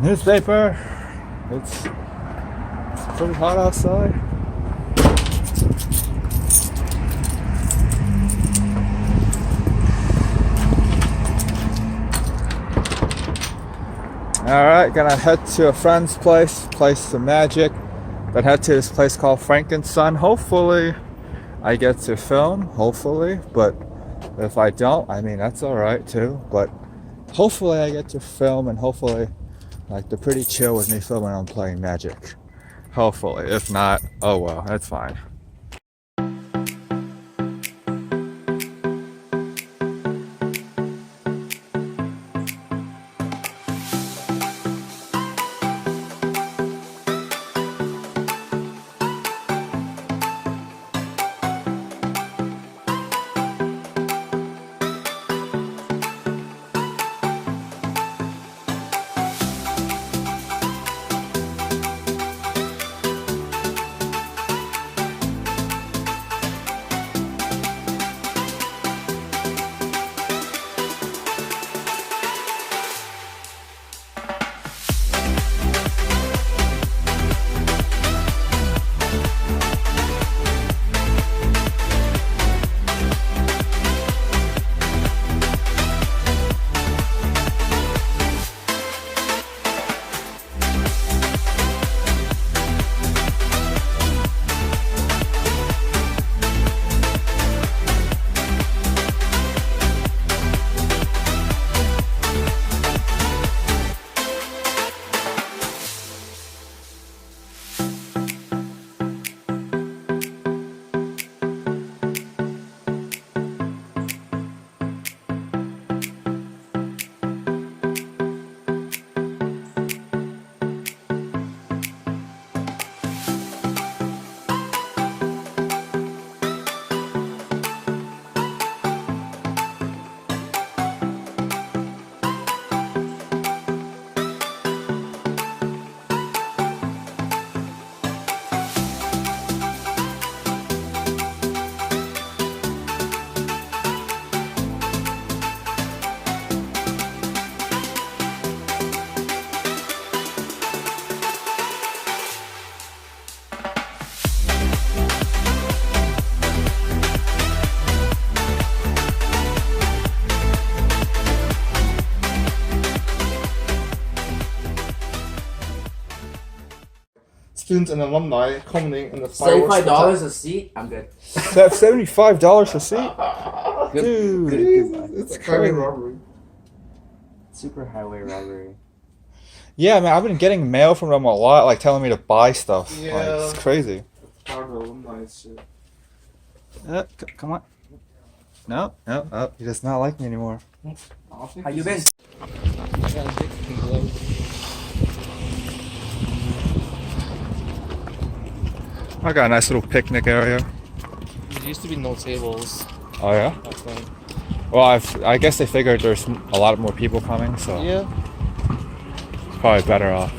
Newspaper. It's pretty hot outside. Alright, gonna head to a friend's place, play some Magic, then head to this place called Frankenstein. Hopefully I get to film, hopefully, but if I don't, I mean, that's alright too, but hopefully I get to film, and hopefully like they're pretty chill with me filming when I'm playing Magic. Hopefully. If not, oh well, that's fine. Students and alumni commenting on the fireworks. $75 a seat? I'm good. $75 a seat? Good. Dude. It's highway robbery. Super highway robbery. Yeah, man, I've been getting mail from them a lot, like telling me to buy stuff. Yeah. Like, it's crazy. Part of the alumni shit. Come on. No, oh, he does not like me anymore. How you been? I got a nice little picnic area. There used to be no tables. Oh yeah? That's fine. Well, I guess they figured there's a lot more people coming, so Yeah. it's probably better off.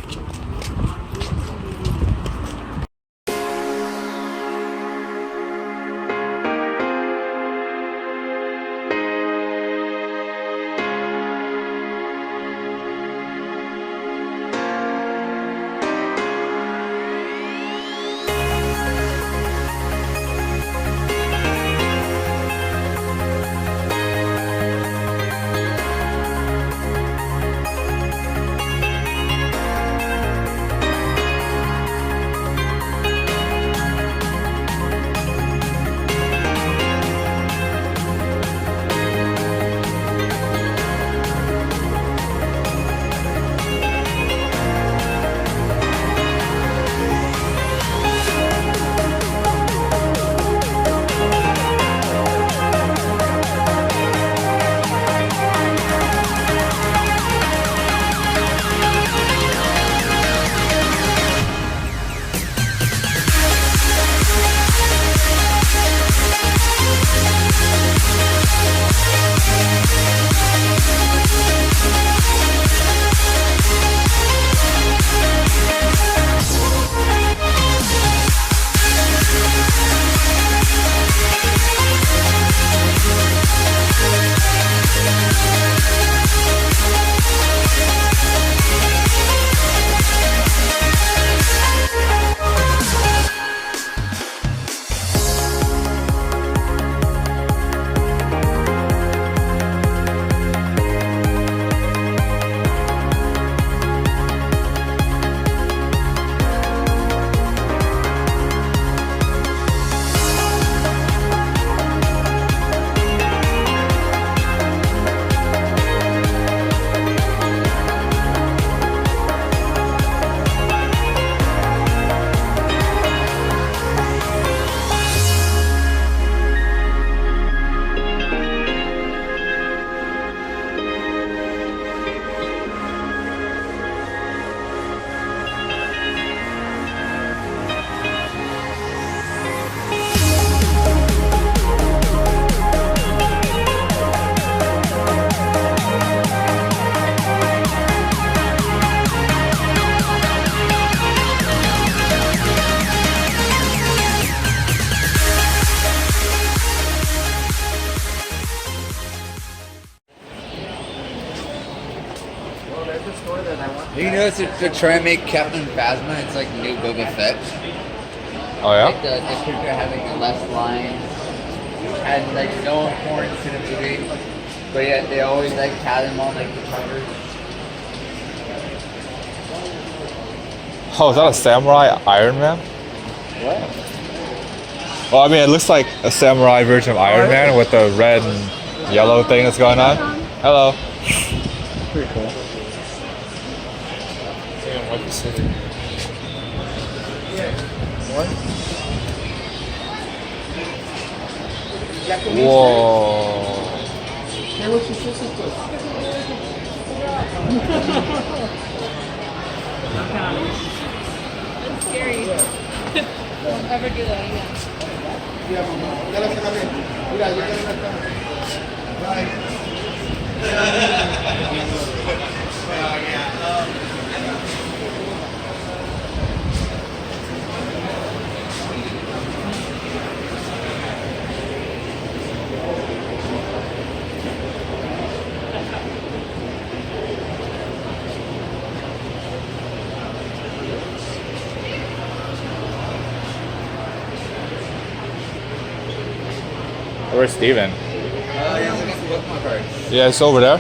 You notice they're trying to make Captain Phasma, it's like new Boba Fett. Oh yeah. Like the character having less lines and like no importance to the movie. But yet they always like had him on like the cover. Oh, is that a samurai Iron Man? What? Well, I mean, it looks like a samurai version of Iron Man with the red and yellow thing that's going on. Hello. Pretty cool. Damn, what is it? Whoa. It's scary. Don't ever do that again. Where's Steven? Yeah, look at the Pokemon cards. Yeah, it's over there.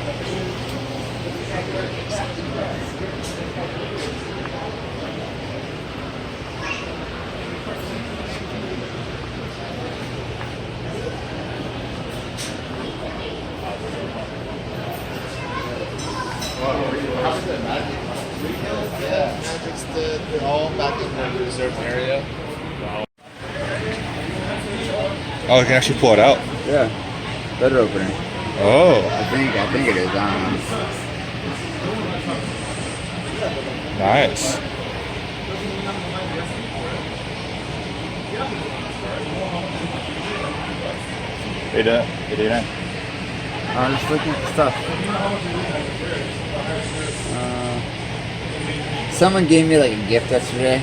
Yeah, Magic's they're all back in the reserved area. Oh, you can actually pull it out. Yeah. Letter opener. Oh, I think it is. nice. Hey, you doing? I'm just looking at the stuff. Someone gave me like a gift yesterday.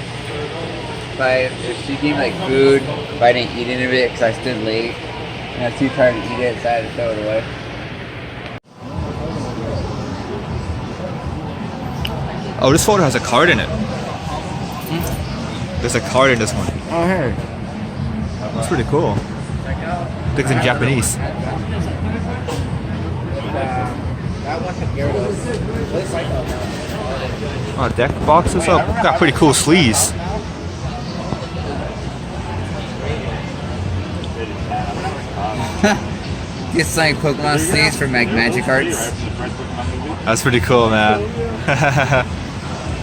If she gave me like food, if I didn't eat any of it because I stood late and I was too tired to eat it, so I had to throw it away. Oh, this photo has a card in it. There's a card in this one. Oh, hey. That's pretty cool. I think it's in Japanese. Oh, deck boxes up. Got pretty cool sleeves. Get signed Pokemon sleeves from Magic Arts. That's pretty cool, man.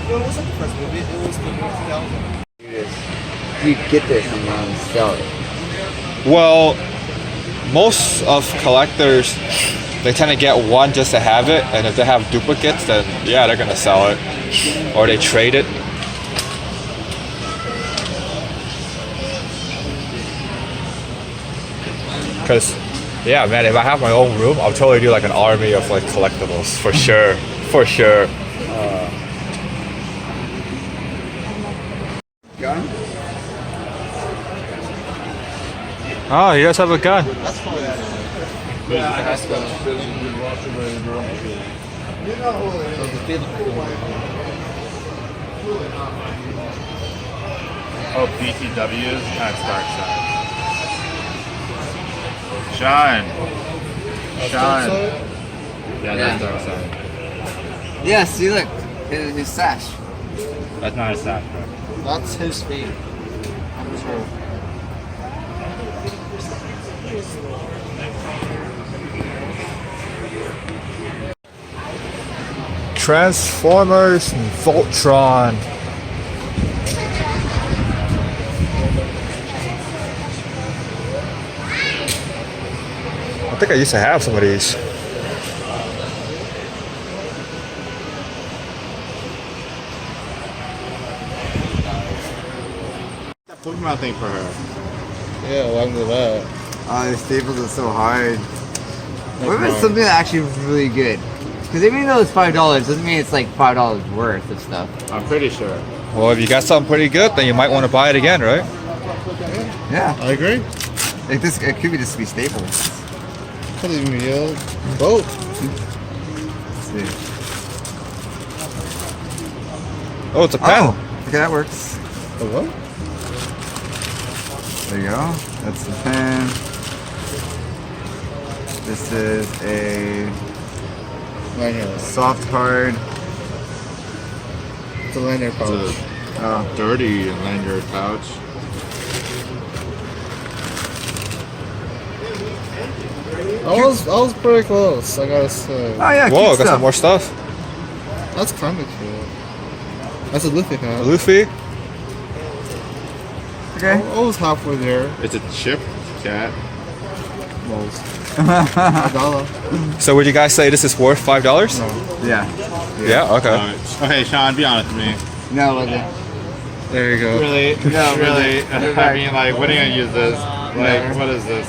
What was that the first movie? It was the movie 2000. You get this and sell it. Well, most of collectors, they tend to get one just to have it, and if they have duplicates, then yeah, they're gonna sell it, or they trade it. Cause, yeah, man, if I have my own room, I'll totally do like an army of like collectibles for sure, for sure. Gun? Oh, you guys have a gun. Oh, BTWs? That's dark side. Sean. Yeah, that's dark side. Yeah, see, look. His sash. That's not a sash, bro. That's his feet. I'm sure. Transformers and Voltron. I think I used to have some of these. That Pokemon thing for her. Yeah, along with that. Oh, the staples are so hard. What if it's something that's actually really good? Because even though it's $5, doesn't mean it's like $5 worth of stuff. I'm pretty sure. Well, if you got something pretty good, then you might want to buy it again, right? Yeah. I agree. Like this, it could be just be staples. Could even be both. Let's see. Oh, it's a pen. Oh, okay, that works. Oh, what? There you go. That's the pen. This is a soft hard. It's a lanyard pouch. It's a dirty lanyard pouch. I was pretty close, I gotta say. Oh yeah, Whoa, cute got stuff. some more stuff. That's kind of cool. That's a Luffy hat. Luffy. Okay. I was halfway there. It's a chip cat. $1. So would you guys say this is worth $5? Yeah. Yeah. Okay. Okay, Sean, be honest with me. No, it wasn't. There you go. Really? No, really? really. I mean, like, when are you gonna use this? Like, what is this?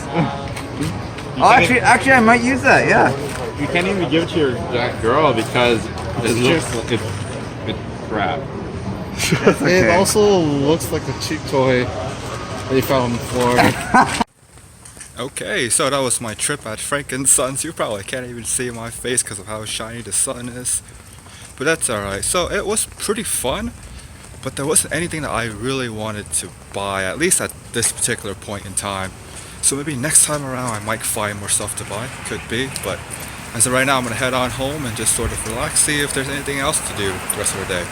Oh, actually, I might use that. Yeah. You can't even give it to your girl because it looks it's crap. It also looks like a cheap toy that you found on the floor. Okay, so that was my trip at Frankensons. You probably can't even see my face because of how shiny the sun is. But that's alright. So it was pretty fun, but there wasn't anything that I really wanted to buy, at least at this particular point in time. So maybe next time around I might find more stuff to buy. Could be, but as of right now I'm going to head on home and just sort of relax, see if there's anything else to do the rest of the day.